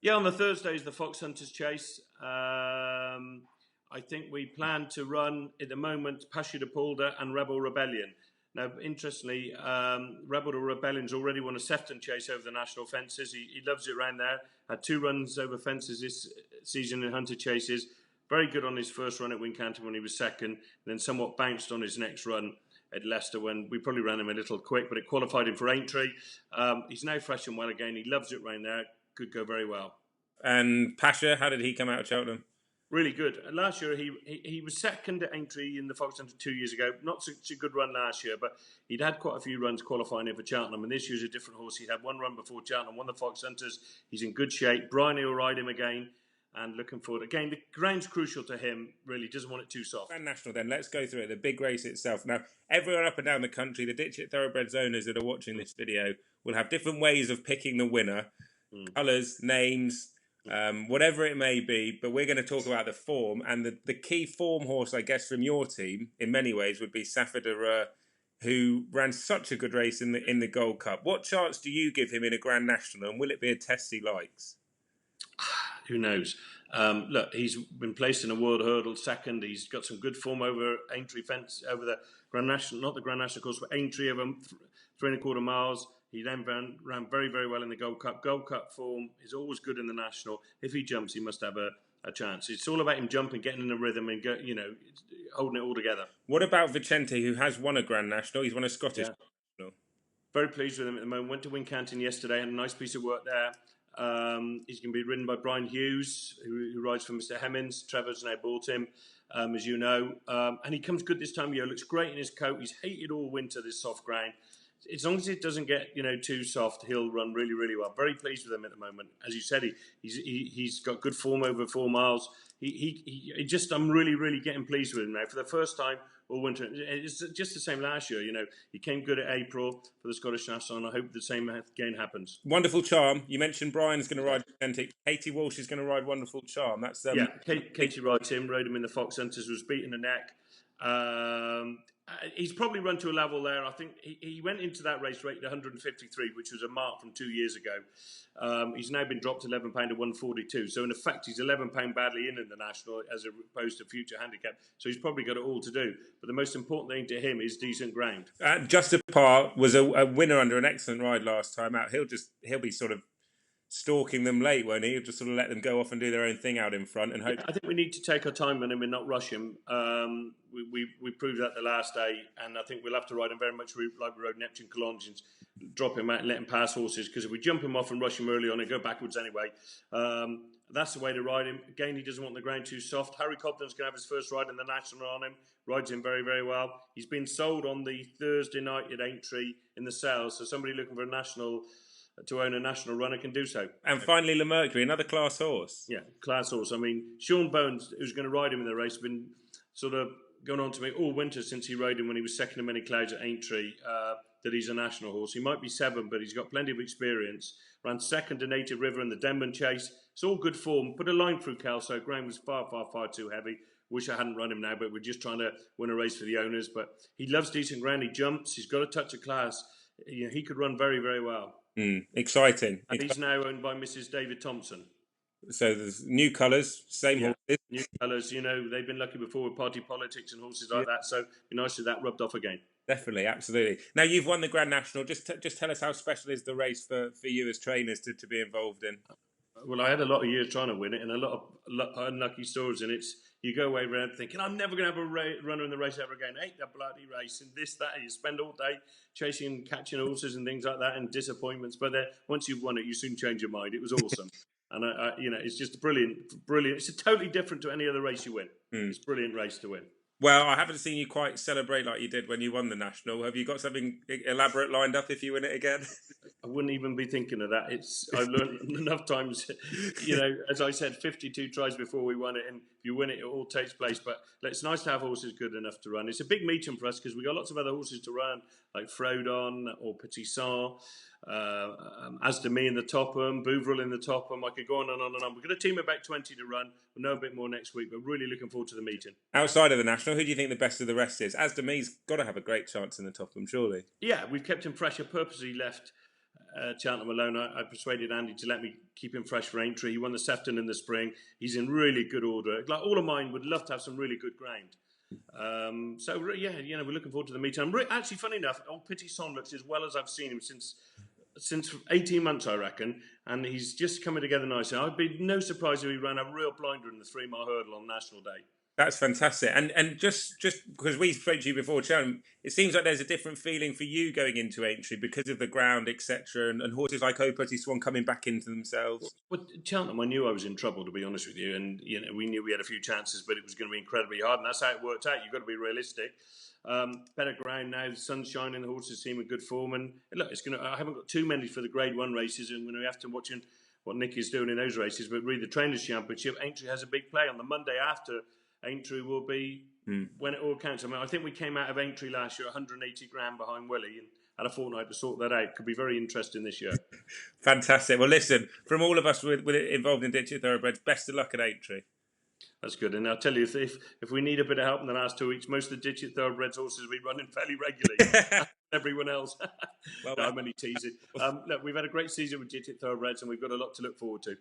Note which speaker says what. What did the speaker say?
Speaker 1: Yeah, on the Thursday is the Fox Hunters Chase. I think we plan to run, at the moment, Pasha de Polder and Rebel Rebellion. Now, interestingly, Rebel Rebellion's already won a Sefton Chase over the national fences. He loves it round there. Had 2 runs over fences this season in Hunter Chases. Very good on his first run at Wincanton when he was second. Then somewhat bounced on his next run at Leicester when we probably ran him a little quick, but it qualified him for Aintree. He's now fresh and well again. He loves it round there. Could go very well.
Speaker 2: And Pasha, how did he come out at Cheltenham?
Speaker 1: Really good. Last year he was second at Aintree in the Fox Hunter 2 years ago. Not such a good run last year, but he'd had quite a few runs qualifying him for Cheltenham. And this year's a different horse. He had 1 run before Cheltenham, won the Fox Hunters. He's in good shape. Bryony will ride him again. And looking forward. Again, the ground's crucial to him, really. Doesn't want it too soft.
Speaker 2: Grand National then, let's go through it. The big race itself. Now, everyone up and down the country, the Ditcheat Thoroughbreds owners that are watching this video will have different ways of picking the winner. Colours, names, whatever it may be. But we're going to talk about the form. And the key form horse, I guess, from your team, in many ways, would be Saphir, who ran such a good race in the Gold Cup. What chance do you give him in a Grand National? And will it be a test he likes?
Speaker 1: Who knows? Look, he's been placed in a World Hurdle second. He's got some good form over Aintree fence, over the Grand National, not the Grand National course, but Aintree over 3¼ miles. He then ran very, very well in the Gold Cup. Gold Cup form is always good in the National. If he jumps, he must have a chance. It's all about him jumping, getting in a rhythm and holding it all together.
Speaker 2: What about Vicente, who has won a Grand National? He's won a Scottish National.
Speaker 1: Very pleased with him at the moment. Went to Wincanton yesterday, had a nice piece of work there. He's going to be ridden by Brian Hughes, who rides for Mr. Hemmings. Trevor's now bought him, as you know. And he comes good this time of year. Looks great in his coat. He's hated all winter, this soft ground. As long as it doesn't get too soft, he'll run really, really well. Very pleased with him at the moment. As you said, he's got good form over 4 miles. I'm really, really getting pleased with him now. For the first time all winter, it's just the same last year. He came good at April for the Scottish National, and I hope the same again happens.
Speaker 2: Wonderful Charm. You mentioned Brian's going to ride Vicente. Katie Walsh is going to ride Wonderful Charm. That's
Speaker 1: Katie rides him. Rode him in the Fox Hunters. Was beaten the neck. He's probably run to a level there. I think he went into that race rated 153, which was a mark from 2 years ago. He's now been dropped £11 to 142. So in effect, he's £11 badly in the National as opposed to future handicap. So he's probably got it all to do. But the most important thing to him is decent ground.
Speaker 2: Justifar was a winner under an excellent ride last time out. He'll be sort of stalking them late, won't he? He'll just sort of let them go off and do their own thing out in front and hope.
Speaker 1: I think we need to take our time on him and not rush him. We proved that the last day, and I think we'll have to ride him very much like we rode Neptune Colongians, drop him out and let him pass horses, because if we jump him off and rush him early on, he'll go backwards anyway. That's the way to ride him. Again, he doesn't want the ground too soft. Harry Cobden's going to have his first ride in the National on him. Rides him very, very well. He's been sold on the Thursday night at Aintree in the sales, so somebody looking for to own a National runner can do so.
Speaker 2: And finally, Le Mercury, another class horse.
Speaker 1: Yeah, class horse. I mean, Sean Bones, who's going to ride him in the race, has been sort of going on to me all winter since he rode him when he was second in Many Clouds at Aintree, that he's a National horse. He might be 7, but he's got plenty of experience. Ran second to Native River in the Denman Chase. It's all good form. Put a line through Kelso. Ground was far, far, far too heavy. Wish I hadn't run him now, but we're just trying to win a race for the owners. But he loves decent ground. He jumps. He's got a touch of class. He could run very, very well.
Speaker 2: Exciting.
Speaker 1: And he's now owned by Mrs. David Thompson.
Speaker 2: So there's new colours, same horses.
Speaker 1: New colours, they've been lucky before with party politics and horses like that. So it'd be nice if that rubbed off again.
Speaker 2: Definitely, absolutely. Now you've won the Grand National. Just tell us how special is the race for you as trainers to be involved in.
Speaker 1: Well, I had a lot of years trying to win it, and a lot of unlucky stories. And you go away around thinking, I'm never going to have a runner in the race ever again. I hate that bloody race and this, that. You spend all day chasing and catching horses and things like that, and disappointments. But then once you've won it, you soon change your mind. It was awesome. And it's just brilliant. It's totally different to any other race you win. It's a brilliant race to win.
Speaker 2: Well, I haven't seen you quite celebrate like you did when you won the National. Have you got something elaborate lined up if you win it again?
Speaker 1: I wouldn't even be thinking of that. I've learned enough times, as I said, 52 tries before we won it, and if you win it, it all takes place. But it's nice to have horses good enough to run. It's a big meeting for us because we've got lots of other horses to run, like Frodon or Petit Sang, Asdemi in the Topham, Bouvril in the Topham. I could go on and on and on. We're going to team about 20 to run. We'll know a bit more next week, but really looking forward to the meeting.
Speaker 2: Outside of the National, who do you think the best of the rest is? Asdemi's got to have a great chance in the Topham, surely.
Speaker 1: Yeah, we've kept him fresh. I purposely left Cheltenham alone, I persuaded Andy to let me keep him fresh for Aintree. He won the Sefton in the spring. He's in really good order. Like all of mine would love to have some really good ground. Yeah, we're looking forward to the meeting. I'm actually, funny enough, old Petit Son looks as well as I've seen him since 18 months, I reckon, and he's just coming together nicely. I'd be no surprise if he ran a real blinder in the 3 mile hurdle on National Day.
Speaker 2: That's fantastic. And just because we spoke to you before, Cheltenham, it seems like there's a different feeling for you going into Aintree because of the ground, etc., and horses like Petit Swan coming back into themselves.
Speaker 1: Well, Cheltenham, I knew I was in trouble, to be honest with you, and we knew we had a few chances, but it was going to be incredibly hard, and that's how it worked out. You've got to be realistic. Better ground now, the sun's shining, the horses seem in good form, and look, I haven't got too many for the Grade 1 races, and when we have to watch what Nick is doing in those races, but really the Trainers' Championship, Aintree has a big play on the Monday after. Aintree will be when it all counts. I mean, I think we came out of Aintree last year 180 grand behind Willie and had a fortnight to sort that out. Could be very interesting this year.
Speaker 2: Fantastic. Well, listen, from all of us with involved in Ditcheat Thoroughbreds, best of luck at Aintree.
Speaker 1: That's good. And I'll tell you, if we need a bit of help in the last 2 weeks, most of the Ditcheat Thoroughbreds horses will be running fairly regularly. Everyone else. Well, no, I'm only teasing. Look, we've had a great season with Ditcheat Thoroughbreds and we've got a lot to look forward to.